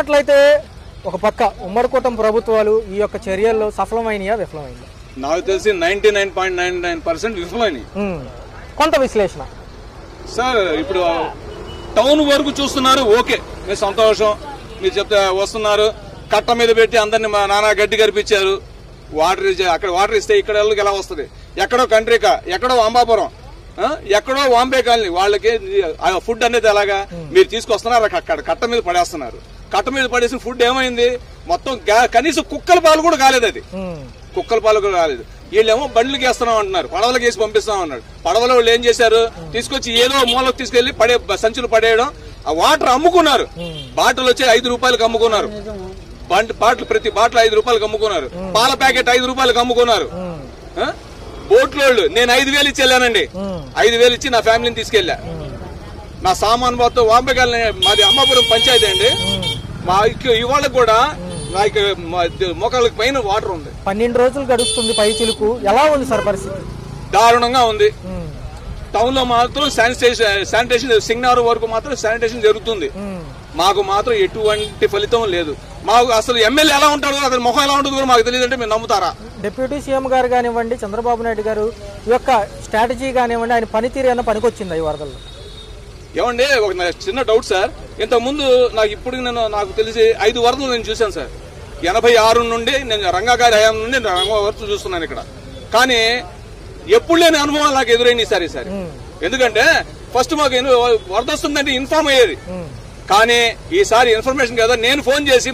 అట్లయితే ఒక పక్క ఉమ్మడి కూటమి ప్రభుత్వాలు ఈ యొక్క చర్యల్లో సఫలమైనయా విఫలమైనయా? నాకు తెలిసి 99.99% విఫలమైనవి. కొంత విశ్లేషణ సార్. ఇప్పుడు టౌన్ వరకు చూస్తున్నారు, ఓకే, మీరు సంతోషం, మీరు చెప్తే వస్తున్నారు, కట్ట మీద పెట్టి అందరినీ మా నాన్న గడ్డి కనిపించారు, వాటర్ అక్కడ వాటర్ ఇస్తే ఇక్కడ ఎలా వస్తుంది? ఎక్కడో కంట్రీకా, ఎక్కడో అంబాపురం, ఎక్కడో వాంబే కాలనీ, వాళ్ళకి ఫుడ్ అనేది ఎలాగా మీరు తీసుకొస్తున్నారు, అక్కడ కట్ట మీద పడేస్తున్నారు. కట్ట మీద పడేసిన ఫుడ్ ఏమైంది? మొత్తం కనీసం కుక్కల పాలు కూడా కాలేదు. అది కుక్కల పాలు కూడా కాలేదు. వీళ్ళేమో బండ్లకి వేస్తున్నాం అంటున్నారు, పడవలకి వేసి పంపిస్తాం అన్నాడు. పడవలో వాళ్ళు ఏం చేశారు? తీసుకొచ్చి ఏదో మూలకు తీసుకెళ్లి సంచులు పడేయడం, ఆ వాటర్ అమ్ముకున్నారు. బాటిల్ వచ్చి 5 రూపాయలకు అమ్ముకున్నారు. బాటిల్ ప్రతి బాటిల్ 5 రూపాయలకు అమ్ముకున్నారు. పాల ప్యాకెట్ 5 రూపాయలకు అమ్ముకున్నారు. బోట్లోళ్ళు నేను 5,000 ఇచ్చి వెళ్ళానండి. 5,000 ఇచ్చి నా ఫ్యామిలీని తీసుకెళ్లా. నా సామాన్ మొత్తం వాంబేకాలని, మాది అమ్మాపురం పంచాయతీ అండి. మా ఇవాళ కూడా నాకు మోకాళ్ళకి పైన వాటర్ ఉంది. 12 రోజులు గడుస్తుంది పై చిలుకు. ఎలా ఉంది సార్ పరిస్థితి? దారుణంగా ఉంది. టౌన్ లో మాత్రం శానిటేషన్ సింగనారు వరకు మాత్రం శానిటేషన్ జరుగుతుంది. మాకు మాత్రం ఎటువంటి ఫలితం లేదు. మాకు అసలు ఎమ్మెల్యే ఎలా ఉంటాడో, అతని ముఖం ఎలా ఉంటుందో మాకు తెలియదు. అంటే మీరు నమ్ముతారా? డిప్యూటీ సీఎం గారు కానివ్వండి, చంద్రబాబు నాయుడు గారు ఈ యొక్క స్ట్రాటజీ కానివ్వండి, ఆయన పనితీరు ఏమైనా పనికొచ్చిందా ఈ వరదల్లో? ఏమండి, ఒక చిన్న డౌట్ సార్. ఇంతకుముందు నాకు తెలిసి 5 వరదలు నేను చూశాను సార్. 86 నుండి నేను రంగా గారి హయాం నుండి రంగా వరకు చూస్తున్నాను ఇక్కడ. కానీ ఎప్పుడు లేని అనుభవం నాకు ఎదురైంది ఈసారి. ఎందుకంటే ఫస్ట్ మాకు వరద వస్తుందంటే ఇన్ఫార్మ్ అయ్యేది. కానీ ఈసారి ఇన్ఫర్మేషన్ కదా, నేను ఫోన్ చేసి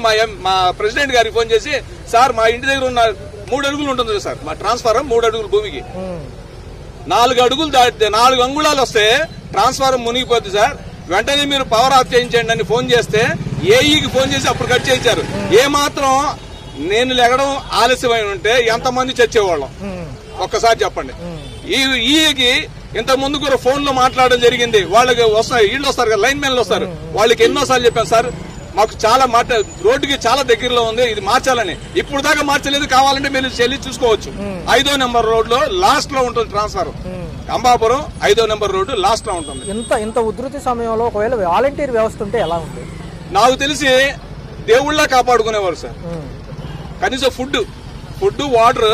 మా ప్రెసిడెంట్ గారికి ఫోన్ చేసి, సార్ మా ఇంటి దగ్గర ఉన్న 3 అడుగులు ఉంటుంది సార్, మా ట్రాన్స్ఫారం 3 అడుగులు భూమికి 4 అడుగులు దాటితే 4 అంగుళాలు వస్తే ట్రాన్స్ఫారం మునిగిపోద్ది సార్, వెంటనే మీరు పవర్ ఆఫ్ చేయించండి అని ఫోన్ చేస్తే ఏఈకి ఫోన్ చేసి అప్పుడు కట్ చేయించారు. ఏ మాత్రం నేను లెగడం ఆలస్యమై ఉంటే ఎంతమంది చచ్చేవాళ్ళం ఒక్కసారి చెప్పండి. ఈకి ఇంత ముందు కూడా ఫోన్ లో మాట్లాడడం జరిగింది. వాళ్ళకి వస్తారు, వీళ్ళు వస్తారు కదా, లైన్ మెన్లు వస్తారు. వాళ్ళకి ఎన్నోసార్లు చెప్పాను, సార్ మాకు చాలా రోడ్డుకి చాలా దగ్గరలో ఉంది, ఇది మార్చాలని. ఇప్పుడు దాకా మార్చలేదు, కావాలంటే మీరు చెల్లి చూసుకోవచ్చు. 5వ నెంబర్ రోడ్ లో లాస్ట్ లో ఉంటుంది ట్రాన్స్ఫర్. అంబాపురం 5వ నెంబర్ రోడ్డు లాస్ట్ లో ఉంటుంది. ఇంత ఉధృతి సమయంలో ఒకవేళ వాలంటీర్ వ్యవస్థ ఉంటే ఎలా ఉంది? నాకు తెలిసి దేవుళ్ళ కాపాడుకునేవారు సార్. కనీసం ఫుడ్ వాటర్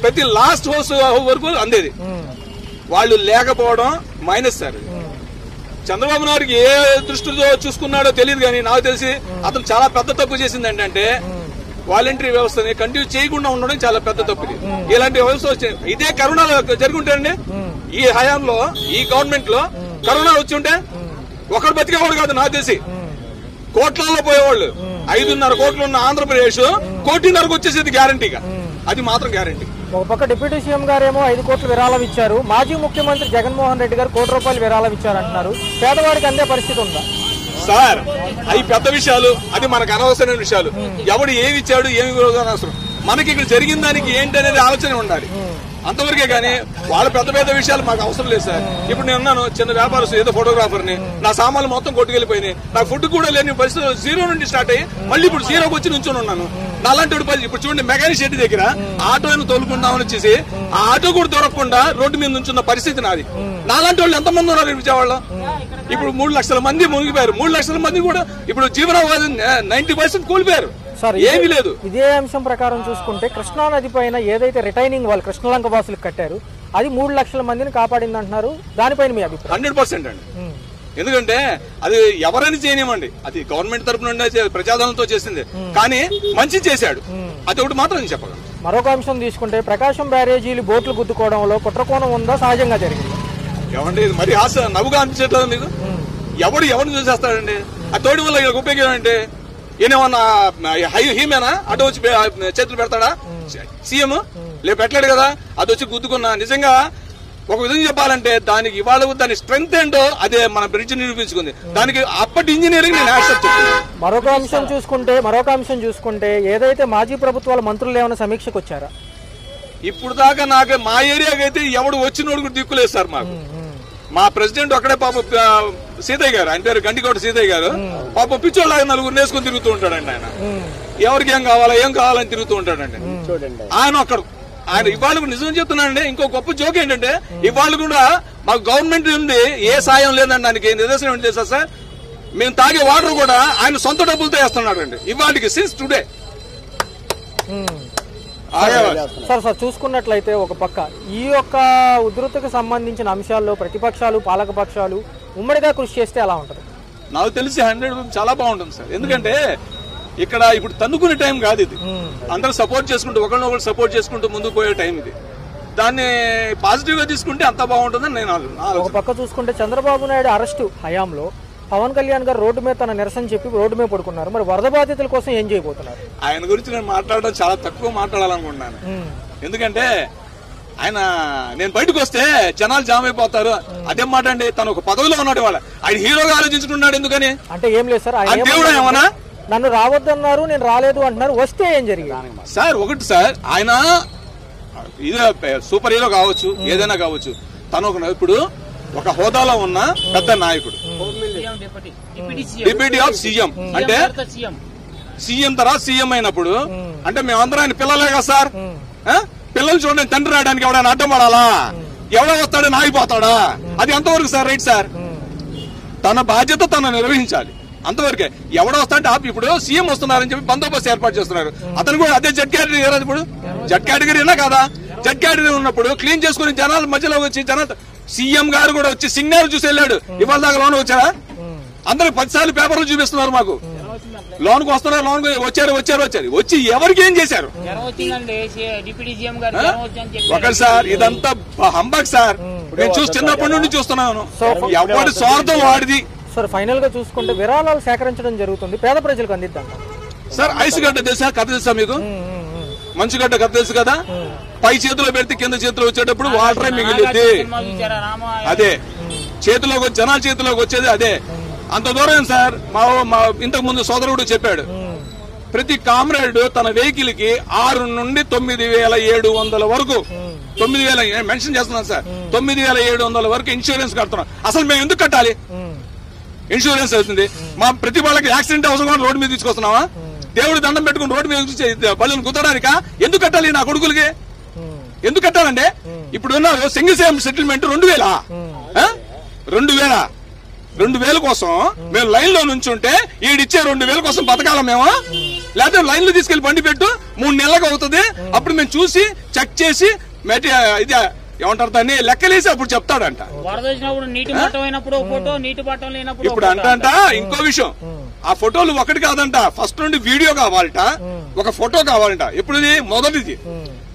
ప్రతి లాస్ట్ హౌస్ వరకు అందేది. వాళ్ళు లేకపోవడం మైనస్ సార్. చంద్రబాబు నాయుడుకి ఏ దృష్టితో చూసుకున్నాడో తెలియదు, కానీ నాకు తెలిసి అతను చాలా పెద్ద తప్పు చేసింది. ఏంటంటే వాలంటరీ వ్యవస్థని కంటిన్యూ చేయకుండా ఉండడం చాలా పెద్ద తప్పు. ఇలాంటి వ్యవస్థ వచ్చి ఇదే కరోనా జరుగుంటాయండి. ఈ హయాంలో, ఈ గవర్నమెంట్ లో కరోనా వచ్చి ఉంటే ఒకరు బతికేవాడు కాదు. నాకు తెలిసి కోట్లలో పోయేవాళ్ళు. 5.5 కోట్లు ఉన్న ఆంధ్రప్రదేశ్ 1.5 కోటికి వచ్చేసేది గ్యారంటీగా. అది మాత్రం గ్యారంటీ. ఒక పక్క డిప్యూటీ సీఎం గారేమో 5 కోట్లు విరాళం ఇచ్చారు. మాజీ ముఖ్యమంత్రి జగన్మోహన్ రెడ్డి గారు 1 కోటి రూపాయలు విరాళం ఇచ్చారంటున్నారు. పేదవాడికి అందే పరిస్థితి ఉందా సార్? అవి పెద్ద విషయాలు, అది మనకు అనవసరమైన విషయాలు. ఎవడు ఏమి ఇచ్చాడు, ఏమి అనవసరం. మనకి ఇక్కడ జరిగిన దానికి ఏంటి అనేది ఆలోచన ఉండాలి, అంతవరకే. కానీ వాళ్ళ పెద్ద విషయాలు మాకు అవసరం లేదు సార్. ఇప్పుడు నేను ఉన్నాను, చిన్న వ్యాపారస్తు, ఏదో ఫోటోగ్రాఫర్ని. నా సామాన్లు మొత్తం కొట్టుకెళ్లిపోయినాయి. నాకు ఫుడ్ కూడా లేని పరిస్థితులు 0 నుండి స్టార్ట్ అయ్యి మళ్ళీ ఇప్పుడు 0కి వచ్చి నుంచొని ఉన్నాను. నా అలాంటి ఇప్పుడు చూడండి, మెకానిక్ షెడ్ దగ్గర ఆటోను తోలుకుందామని వచ్చేసి ఆ ఆటో కూడా దొరకకుండా రోడ్డు మీద నుంచున్న పరిస్థితి నాది. నాలాంటి వాళ్ళు ఎంతమంది ఉన్నారు విజయవాడలో? ఇప్పుడు 3 లక్షల మంది మునిగిపోయారు. 3 లక్షల మంది కూడా ఇప్పుడు జీవనోపాధి 90% కూలిపోయారు. ఏమీ లేదు. ఇదే అంశం ప్రకారం చూసుకుంటే కృష్ణా నది పైన ఏదైతే రిటైనింగ్ వాళ్ళు కృష్ణలంక వాసులకు కట్టారు, అది 3 లక్షల మందిని కాపాడింది అంటున్నారు. దానిపైన మీ అభిప్రాయం? 100% అండి. ఎందుకంటే అది ఎవరైనా చేయనివ్వండి, అది గవర్నమెంట్ తరఫు నుండి ప్రజాధనంతో చేసింది, కానీ మంచి చేశాడు. అది ఒకటి మాత్రం నేను చెప్పగలను. మరొక అంశం తీసుకుంటే ప్రకాశం బ్యారేజీలు బోట్లు గుద్దుకోవడంలో కుట్రకోణం ఉందా, సహజంగా జరిగింది? ఏమండి, ఇది మరి నవ్వుగా అనిపించట్లేదు మీకు? ఎవరిని చూసేస్తాడండి? ఆ తోడి వల్ల ఉపయోగం ఏంటి? ఈయనేమన్నా హీమేనా? అటు వచ్చి చేతులు పెడతాడా సీఎం? లేదు, పెట్టలేడు కదా. అది వచ్చి గుద్దుకున్నా. నిజంగా ఒక విధంగా చెప్పాలంటే దానికి ఇవాళ దాని స్ట్రెంగ్త్ ఏంటో అదే మన బ్రిడ్జ్ నిరూపించుకుంది. దానికి అప్పటి ఇంజనీరింగ్ నేను యాక్సెప్ట్ చేస్తున్నాను. మరొక అంశం చూసుకుంటే ఏదైతే మాజీ ప్రభుత్వాల మంత్రులు ఏమైనా సమీక్షకు వచ్చారా? ఇప్పుడు దాకా నాకు మా ఏరియాకి అయితే ఎవడు వచ్చినోడు కూడా దిక్కులేదు సార్. మాకు మా ప్రెసిడెంట్ ఒక్కడే పాప సీతయ్య గారు, ఆయన పేరు గండికోట సీతయ్య గారు, పాప పిచ్చోళ్ళగా 4 వేసుకుని తిరుగుతూ ఉంటాడండి. ఆయన ఎవరికి ఏం కావాలని తిరుగుతూ ఉంటాడండి. ఆయన ఒక్కడు. ఆయన ఇవాళ నిజం చెప్తున్నానండి. ఇంకో గొప్ప జోక్ ఏంటంటే ఇవాళ కూడా మాకు గవర్నమెంట్ నుండి ఏ సాయం లేదండి. దానికి నిదర్శనం ఏంటి తెలుసా సార్? మేము తాగే వాటర్ కూడా ఆయన సొంత డబ్బులతో వేస్తున్నాడు అండి ఇవాటికి సిన్స్ టుడే. సార్ చూసుకున్నట్లయితే ఒక పక్క ఈ యొక్క ఉధృతికి సంబంధించిన అంశాల్లో ప్రతిపక్షాలు పాలకపక్షాలు ఉమ్మడిగా కృషి చేస్తే ఎలా ఉంటుంది? నాకు తెలిసి 100 చాలా బాగుంటుంది సార్. ఎందుకంటే ఇక్కడ ఇప్పుడు తన్నుకునే టైం కాదు ఇది. అందరూ సపోర్ట్ చేసుకుంటూ ఒకరినొకరు సపోర్ట్ చేసుకుంటూ ముందుకు పోయే టైం ఇది. దాన్ని పాజిటివ్ గా తీసుకుంటే అంత బాగుంటుందని నేను ఒక పక్క చూసుకుంటే చంద్రబాబు నాయుడు అరెస్టు హయాంలో పవన్ కళ్యాణ్ గారు రోడ్డు మీద తన నిరసన చెప్పి రోడ్డు మీద పడుకున్నారు. మరి వరద బాధితుల కోసం ఏం చేయబోతున్నారు? ఆయన గురించి నేను మాట్లాడడం చాలా తక్కువ మాట్లాడాలనుకుంటున్నాను. ఎందుకంటే ఆయన నేను బయటకు వస్తే జనాలు జామ్ అయిపోతారు. అదేం మాట అండి, తను ఒక పదవిలో ఉన్నాడు. వాళ్ళ ఆయన హీరోగా ఆలోచించుకున్నాడు. ఎందుకని అంటే ఏం లేదు సార్, ఆయన దేవుడు ఏమన్నా నన్ను రావద్దన్నారు, నేను రాలేదు అంటున్నారు. వస్తే ఏం జరిగింది సార్? ఒకటి సార్, ఆయన ఇదే సూపర్ హీరో కావచ్చు, ఏదైనా కావచ్చు. తను ఇప్పుడు ఒక హోదాలో ఉన్న పెద్ద నాయకుడు, డిప్యూటీ ఆఫ్ సీఎం. అంటే సీఎం తర్వాత సీఎం అయినప్పుడు అంటే మేమందరం ఆయన పిల్లలే కదా సార్. పిల్లలు చూడండి, తండ్రి రావడానికి ఎవడైనా అడ్డం పడాలా? ఎవడో వస్తాడని ఆగిపోతాడా? అది ఎంతవరకు సార్ రైట్ సార్? తన బాధ్యత తను నిర్వహించాలి, అంతవరకే. ఎవడో వస్తా అంటే ఇప్పుడు సీఎం వస్తున్నారని చెప్పి బందోబస్తు ఏర్పాటు చేస్తున్నారు. అతను కూడా అదే జడ్ కేటగిరీ. ఇప్పుడు జడ్ కేటగిరీనా కాదా? జడ్ కేటగిరీ ఉన్నప్పుడు క్లీన్ చేసుకుని జనాల మధ్యలో వచ్చి జనాలు, సీఎం గారు కూడా వచ్చి సిగ్నల్ చూసి వెళ్ళాడు. ఇవాళ దాకా లోన్ వచ్చారా? అందరికి 10 సార్లు పేపర్లు చూపిస్తున్నారు మాకు. లోన్ కు వస్తున్నారు, లోన్ వచ్చారు వచ్చి ఎవరికి ఏం చేశారు? ఒకటి సార్, ఇదంతా హంబక్ సార్. నేను చూసి చిన్నప్పటి నుండి చూస్తున్నాను. ఎవరి స్వార్థం వాడిది. సార్ ఫైనల్ గా చూసుకుంటే విరాళాలు సేకరించడం జరుగుతుంది, పేద ప్రజలకు అందిద్దాం సార్. ఐస్ గడ్డ తెలుసా? కథ తెలుసా మీకు? మంచుగడ్డ కథ తెలుసు కదా? పై చేతిలో పెడితే కింద చేతిలో వచ్చేటప్పుడు వాటరే మిగిలింది. అదే చేతిలోకి జనాల చేతిలోకి వచ్చేది అదే. అంత దూరం సార్. మా ఇంతకు ముందు సోదరుడు చెప్పాడు, ప్రతి కామ్రేడ్ తన వెహికల్ కి 6 నుండి 9,700 వరకు 9,000 మెన్షన్ చేస్తున్నాను సార్. 9,700 వరకు ఇన్సూరెన్స్ కడుతున్నాం. అసలు మేము ఎందుకు కట్టాలి? ఇన్సూరెన్స్ అవుతుంది. మా ప్రతి వాళ్ళకి యాక్సిడెంట్ అవసరం రోడ్డు మీద తీసుకొస్తున్నావా? దేవుడు దండం పెట్టుకుని రోడ్డు మీద బళ్ళను కుదరడానికా? ఎందుకు కట్టాలి? నా కొడుకులకి ఎందుకు కట్టాలంటే ఇప్పుడు సింగిల్ సేమ్ సెటిల్మెంట్ 2,000 2,000 కోసం మేము లైన్ లో నుంచుంటే ఈడిచ్చే 2,000 కోసం బతకాల మేము? లేకపోతే లైన్ లో తీసుకెళ్లి బండి పెట్టు 3 నెలలకు అవుతుంది. అప్పుడు మేము చూసి చెక్ చేసి ఇది ఏమంటారు దాన్ని లెక్కలేసి అప్పుడు చెప్తాడంట. ఇప్పుడు అంట ఇంకో విషయం, ఆ ఫోటోలు ఒకటి కాదంట, ఫస్ట్ నుండి వీడియో కావాలట, ఒక ఫోటో కావాలంట. ఎప్పుడు మొదటిది.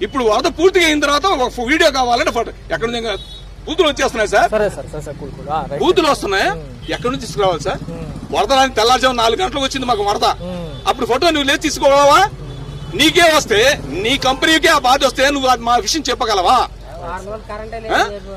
ఇప్పుడు వరద పూర్తిగా అయిన తర్వాత ఒక వీడియో కావాలంటే ఫోటో. ఎక్కడ నుంచి బూతులు వచ్చేస్తున్నాయి సార్? బూతులు వస్తున్నాయి. ఎక్కడి నుంచి తీసుకురావాలి సార్? వరద తెల్లారుజాము 4 గంటలకు వచ్చింది మాకు వరద. అప్పుడు ఫోటో నువ్వు లేదు తీసుకోగలవా? నీకే వస్తే, నీ కంపెనీకే ఆ బాధ వస్తే నువ్వు మా విషయం చెప్పగలవా?